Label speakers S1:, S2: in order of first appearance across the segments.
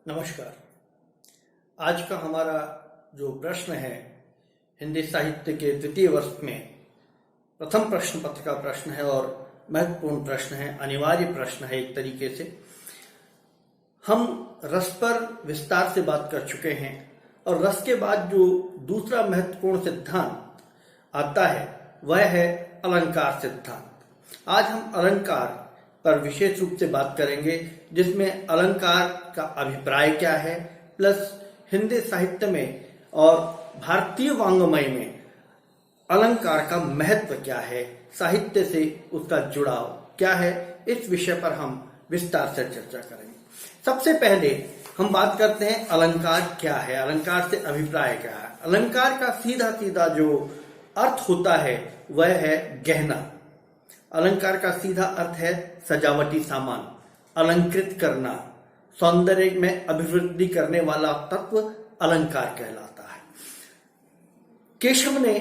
S1: नमस्कार। आज का हमारा जो प्रश्न है हिंदी साहित्य के द्वितीय वर्ष में प्रथम प्रश्न पत्र का प्रश्न है और महत्वपूर्ण प्रश्न है, अनिवार्य प्रश्न है। एक तरीके से हम रस पर विस्तार से बात कर चुके हैं और रस के बाद जो दूसरा महत्वपूर्ण सिद्धांत आता है वह है अलंकार सिद्धांत। आज हम अलंकार पर विशेष रूप से बात करेंगे, जिसमें अलंकार का अभिप्राय क्या है, प्लस हिंदी साहित्य में और भारतीय वाङ्मय में अलंकार का महत्व क्या है, साहित्य से उसका जुड़ाव क्या है, इस विषय पर हम विस्तार से चर्चा करेंगे। सबसे पहले हम बात करते हैं अलंकार क्या है, अलंकार से अभिप्राय क्या है। अलंकार का सीधा सीधा जो अर्थ होता है वह है गहना। अलंकार का सीधा अर्थ है सजावटी सामान, अलंकृत करना, सौंदर्य में अभिवृद्धि करने वाला तत्व अलंकार कहलाता है। केशव ने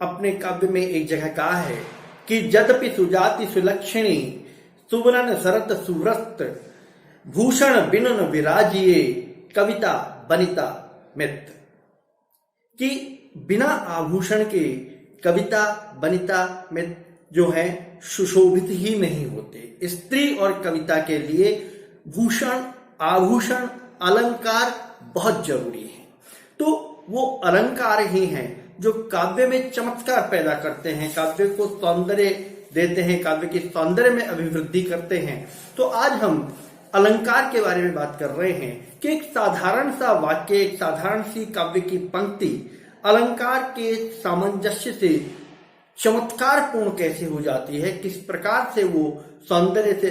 S1: अपने काव्य में एक जगह कहा है कि यद्यपि सुजाति सुलक्षणी सुवर्ण शरत सुव्रत भूषण बिनुन विराजिए कविता बनिता मित्र, कि बिना आभूषण के कविता बनिता मित्र जो है सुशोभित ही नहीं होते। स्त्री और कविता के लिए भूषण, आभूषण, अलंकार बहुत जरूरी है। तो वो अलंकार ही हैं जो काव्य में चमत्कार पैदा करते हैं, काव्य को सौंदर्य देते हैं, काव्य की सौंदर्य में अभिवृद्धि करते हैं। तो आज हम अलंकार के बारे में बात कर रहे हैं कि एक साधारण सा वाक्य, एक साधारण सी काव्य की पंक्ति अलंकार के सामंजस्य से चमत्कार पूर्ण कैसे हो जाती है, किस प्रकार से वो सौंदर्य से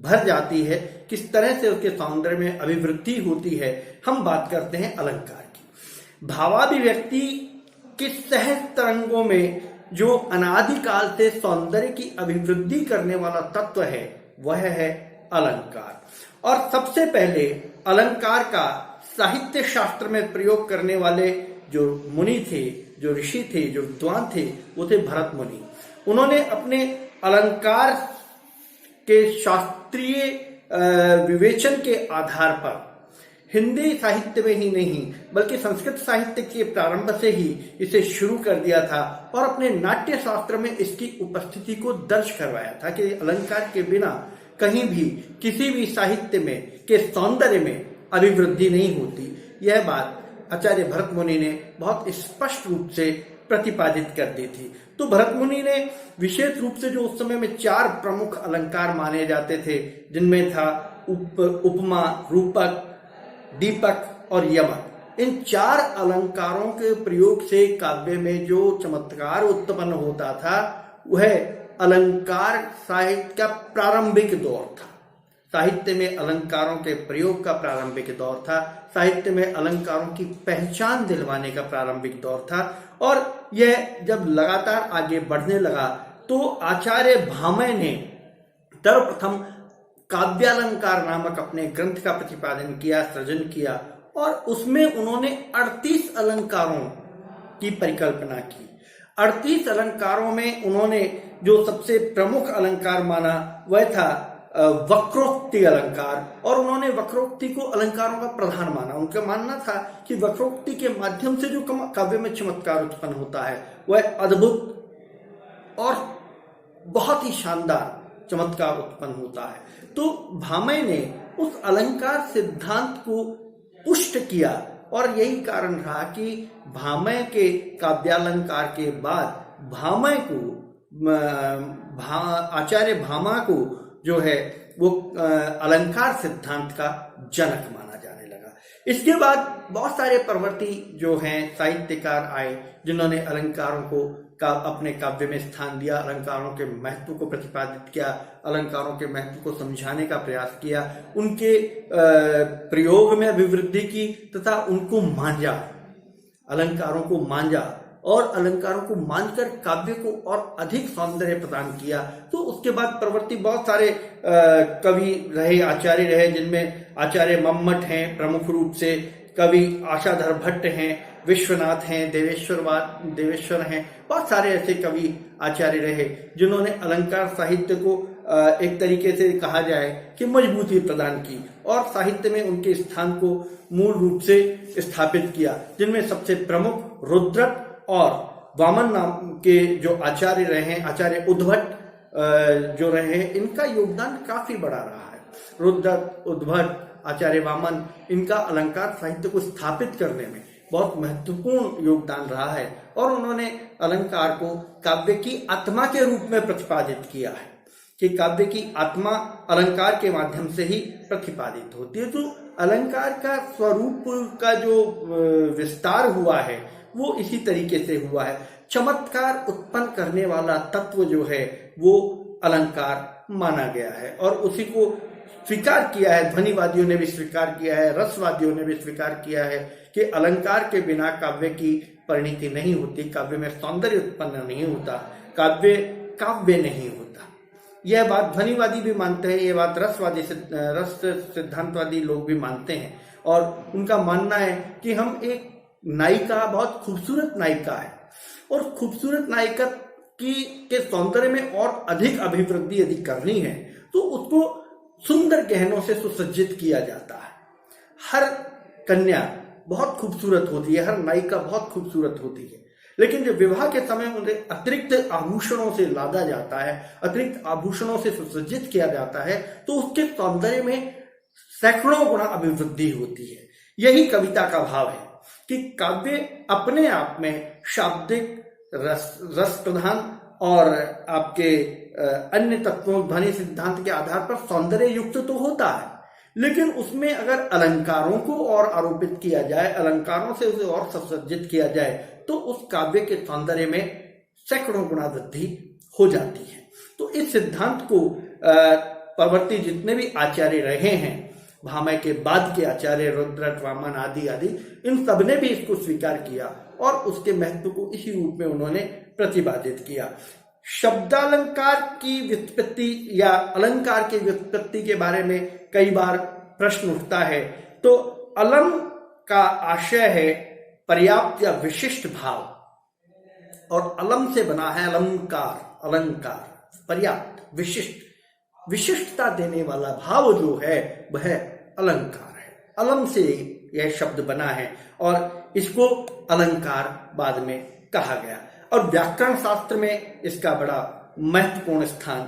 S1: भर जाती है, किस तरह से उसके सौंदर्य में अभिवृद्धि होती है, हम बात करते हैं अलंकार की। भावाभिव्यक्ति के सहज तरंगों में जो अनादिकाल से सौंदर्य की अभिवृद्धि करने वाला तत्व है वह है अलंकार। और सबसे पहले अलंकार का साहित्य शास्त्र में प्रयोग करने वाले जो मुनि थे, जो ऋषि थे, जो विद्वान थे, वो थे भरत मुनि। उन्होंने अपने अलंकार के शास्त्रीय विवेचन के आधार पर हिंदी साहित्य में ही नहीं बल्कि संस्कृत साहित्य के प्रारंभ से ही इसे शुरू कर दिया था और अपने नाट्य शास्त्र में इसकी उपस्थिति को दर्ज करवाया था कि अलंकार के बिना कहीं भी किसी भी साहित्य में के सौंदर्य में अभिवृद्धि नहीं होती। यह बात आचार्य भरत मुनि ने बहुत स्पष्ट रूप से प्रतिपादित कर दी थी। तो भरत मुनि ने विशेष रूप से जो उस समय में 4 प्रमुख अलंकार माने जाते थे, जिनमें था उपमा, रूपक, दीपक और यमक। इन 4 अलंकारों के प्रयोग से काव्य में जो चमत्कार उत्पन्न होता था वह अलंकार साहित्य का प्रारंभिक दौर था। साहित्य में अलंकारों के प्रयोग का प्रारंभिक दौर था, साहित्य में अलंकारों की पहचान दिलवाने का प्रारंभिक दौर था। और यह जब लगातार आगे बढ़ने लगा तो आचार्य भामह ने सर्वप्रथम काव्यालंकार नामक अपने ग्रंथ का प्रतिपादन किया, सृजन किया और उसमें उन्होंने 38 अलंकारों की परिकल्पना की। 38 अलंकारों में उन्होंने जो सबसे प्रमुख अलंकार माना वह था वक्रोक्ति अलंकार, और उन्होंने वक्रोक्ति को अलंकारों का प्रधान माना। उनका मानना था कि वक्रोक्ति के माध्यम से जो काव्य में चमत्कार उत्पन्न होता है वह अद्भुत और बहुत ही शानदार चमत्कार उत्पन्न होता है। तो भामह ने उस अलंकार सिद्धांत को पुष्ट किया और यही कारण रहा कि भामह के काव्यालंकार के बाद भामह को आचार्य भामा को जो है वो अलंकार सिद्धांत का जनक माना जाने लगा। इसके बाद बहुत सारे प्रवर्ती जो हैं साहित्यकार आए जिन्होंने अलंकारों को अपने काव्य में स्थान दिया, अलंकारों के महत्व को प्रतिपादित किया, अलंकारों के महत्व को समझाने का प्रयास किया, उनके प्रयोग में अभिवृद्धि की तथा उनको मांझा, अलंकारों को मांझा और अलंकारों को मानकर काव्य को और अधिक सौंदर्य प्रदान किया। तो उसके बाद प्रवर्ती बहुत सारे कवि रहे, आचार्य रहे, जिनमें आचार्य मम्मट हैं प्रमुख रूप से, कवि आशाधर भट्ट हैं, विश्वनाथ हैं, देवेश्वर हैं, बहुत सारे ऐसे कवि आचार्य रहे जिन्होंने अलंकार साहित्य को एक तरीके से कहा जाए कि मजबूती प्रदान की और साहित्य में उनके स्थान को मूल रूप से स्थापित किया, जिनमें सबसे प्रमुख रुद्रट और वामन नाम के जो आचार्य रहे हैं, आचार्य उद्भट जो रहे हैं, इनका योगदान काफी बड़ा रहा है। रुद्रट, उद्भट, आचार्य वामन, इनका अलंकार साहित्य को स्थापित करने में बहुत महत्वपूर्ण योगदान रहा है और उन्होंने अलंकार को काव्य की आत्मा के रूप में प्रतिपादित किया है कि काव्य की आत्मा अलंकार के माध्यम से ही प्रतिपादित होती है। तो अलंकार का स्वरूप का जो विस्तार हुआ है वो इसी तरीके से हुआ है। चमत्कार उत्पन्न करने वाला तत्व जो है वो अलंकार माना गया है और उसी को स्वीकार किया है। ध्वनिवादियों ने भी स्वीकार किया है, रसवादियों ने भी स्वीकार किया है कि अलंकार के बिना काव्य की परिणति नहीं होती, काव्य में सौंदर्य उत्पन्न नहीं होता, काव्य काव्य नहीं होता। यह बात ध्वनिवादी भी मानते हैं, यह बात रस सिद्धांतवादी लोग भी मानते हैं और उनका मानना है कि हम एक नायिका, बहुत खूबसूरत नायिका है और खूबसूरत नायिका के सौंदर्य में और अधिक अभिवृद्धि यदि करनी है तो उसको सुंदर गहनों से सुसज्जित किया जाता है। हर कन्या बहुत खूबसूरत होती है, हर नायिका बहुत खूबसूरत होती है, लेकिन जब विवाह के समय उन्हें अतिरिक्त आभूषणों से लादा जाता है, अतिरिक्त आभूषणों से सुसज्जित किया जाता है, तो उसके सौंदर्य में सैकड़ों गुना अभिवृद्धि होती है। यही कविता का भाव है कि काव्य अपने आप में शाब्दिक, रस प्रधान और आपके अन्य तत्वों, ध्वनि सिद्धांत के आधार पर सौंदर्य युक्त तो होता है, लेकिन उसमें अगर अलंकारों को और आरोपित किया जाए, अलंकारों से उसे और सुसज्जित किया जाए, तो उस काव्य के सौंदर्य में सैकड़ों गुना वृद्धि हो जाती है। तो इस सिद्धांत को परवर्ती जितने भी आचार्य रहे हैं, भामह के बाद के आचार्य रुद्रट, वामन आदि आदि, इन सबने भी इसको स्वीकार किया और उसके महत्व को इसी रूप में उन्होंने प्रतिपादित किया। शब्दालंकार की व्युत्पत्ति या अलंकार की व्युत्पत्ति के बारे में कई बार प्रश्न उठता है। तो अलम का आशय है पर्याप्त या विशिष्ट भाव और अलम से बना है अलंकार। अलंकार पर्याप्त, विशिष्ट, विशिष्टता देने वाला भाव जो है वह अलंकार है। अलम से यह शब्द बना है और इसको अलंकार बाद में कहा गया और व्याकरण शास्त्र में इसका बड़ा महत्वपूर्ण स्थान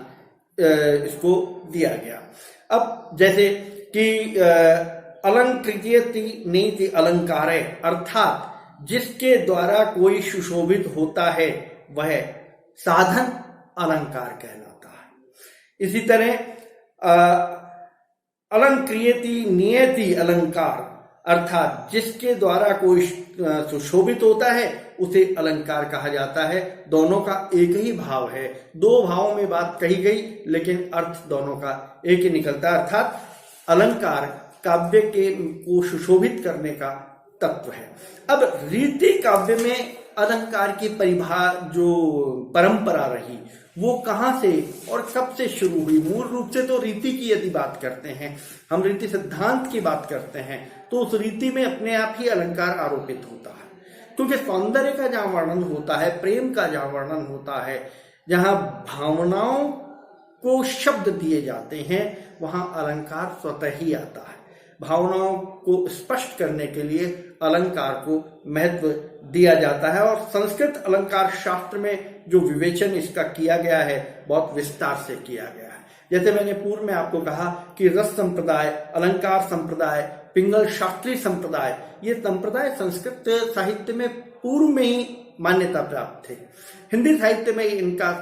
S1: इसको दिया गया। अब जैसे कि अलंकृत्यति नीति अलंकारे, अर्थात जिसके द्वारा कोई सुशोभित होता है वह साधन अलंकार कहलाता है। इसी तरह अलंक्रियति नियति अलंकार, अर्थात जिसके द्वारा कोई सुशोभित होता है उसे अलंकार कहा जाता है। दोनों का एक ही भाव है, दो भावों में बात कही गई लेकिन अर्थ दोनों का एक ही निकलता है, अर्थात अलंकार काव्य के को सुशोभित करने का तत्व है। अब रीति काव्य में अलंकार की जो परंपरा रही वो कहाँ से और कब से शुरू हुई? मूल रूप से तो रीति की यदि बात करते हैं, हम रीति सिद्धांत की बात करते हैं, तो उस रीति में अपने आप ही अलंकार आरोपित होता है, क्योंकि सौंदर्य का जहाँ वर्णन होता है, प्रेम का जहाँ वर्णन होता है, जहाँ भावनाओं को शब्द दिए जाते हैं, वहां अलंकार स्वतः ही आता है। भावनाओं को स्पष्ट करने के लिए अलंकार को महत्व दिया जाता है और संस्कृत अलंकार शास्त्र में जो विवेचन इसका किया गया है बहुत विस्तार से किया गया है। जैसे मैंने पूर्व में आपको कहा कि रस संप्रदाय, अलंकार संप्रदाय, पिंगल शास्त्री संप्रदाय, ये संप्रदाय संस्कृत साहित्य में पूर्व में ही मान्यता प्राप्त थे। हिंदी साहित्य में इनका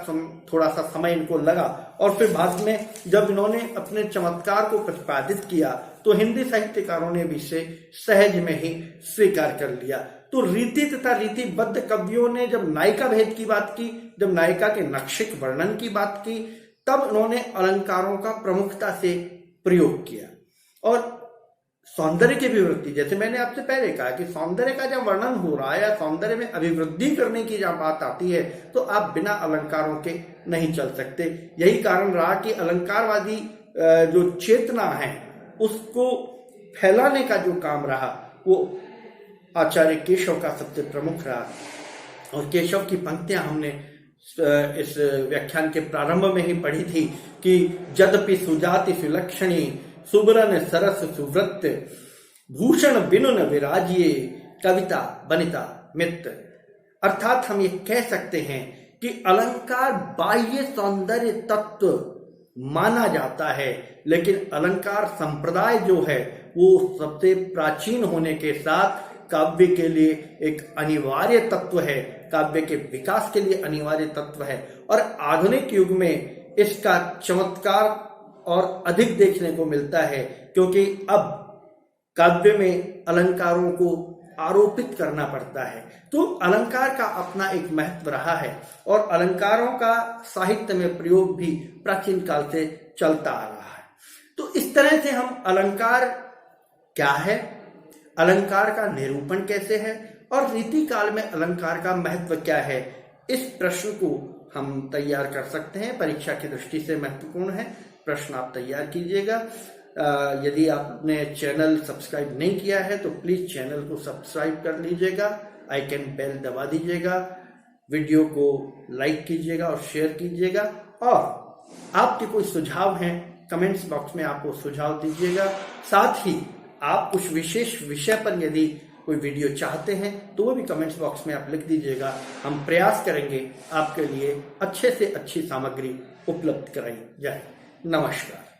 S1: थोड़ा सा समय इनको लगा और फिर बाद में जब इन्होंने अपने चमत्कार को प्रतिपादित किया तो हिंदी साहित्यकारों ने भी इसे सहज में ही स्वीकार कर लिया। तो रीति तथा रीतिबद्ध कवियों ने जब नायिका भेद की बात की, जब नायिका के नक्षिक वर्णन की बात की, तब उन्होंने अलंकारों का प्रमुखता से प्रयोग किया। और सौंदर्य की अभिवृद्धि, जैसे मैंने आपसे पहले कहा कि सौंदर्य का जब वर्णन हो रहा है या सौंदर्य में अभिवृद्धि करने की जब बात आती है तो आप बिना अलंकारों के नहीं चल सकते। यही कारण रहा कि अलंकारवादी जो चेतना है उसको फैलाने का जो काम रहा वो आचार्य केशव का सबसे प्रमुख रहा। और केशव की पंक्तियां हमने इस व्याख्यान के प्रारंभ में ही पढ़ी थी कि यद्यपि सुजाति सुलक्षणी सुबरन सरस सुवृत्त भूषण बिनुन विराजिए कविता बनिता मित्र। अर्थात हम ये कह सकते हैं कि अलंकार बाह्य सौंदर्य तत्व माना जाता है, लेकिन अलंकार संप्रदाय जो है वो सबसे प्राचीन होने के साथ काव्य के लिए एक अनिवार्य तत्व है, काव्य के विकास के लिए अनिवार्य तत्व है। और आधुनिक युग में इसका चमत्कार और अधिक देखने को मिलता है, क्योंकि अब काव्य में अलंकारों को आरोपित करना पड़ता है। तो अलंकार का अपना एक महत्व रहा है और अलंकारों का साहित्य में प्रयोग भी प्राचीन काल से चलता आ रहा है। तो इस तरह से हम अलंकार क्या है, अलंकार का निरूपण कैसे है और रीति काल में अलंकार का महत्व क्या है, इस प्रश्न को हम तैयार कर सकते हैं। परीक्षा की दृष्टि से महत्वपूर्ण है, प्रश्न आप तैयार कीजिएगा। यदि आपने चैनल सब्सक्राइब नहीं किया है तो प्लीज चैनल को सब्सक्राइब कर लीजिएगा, आइकन बेल दबा दीजिएगा, वीडियो को लाइक कीजिएगा और शेयर कीजिएगा। और आपके कोई सुझाव हैं कमेंट्स बॉक्स में आपको सुझाव दीजिएगा। साथ ही आप कुछ विशेष विषय पर यदि कोई वीडियो चाहते हैं तो वो भी कमेंट्स बॉक्स में आप लिख दीजिएगा। हम प्रयास करेंगे आपके लिए अच्छे से अच्छी सामग्री उपलब्ध कराई जाए। नमस्कार।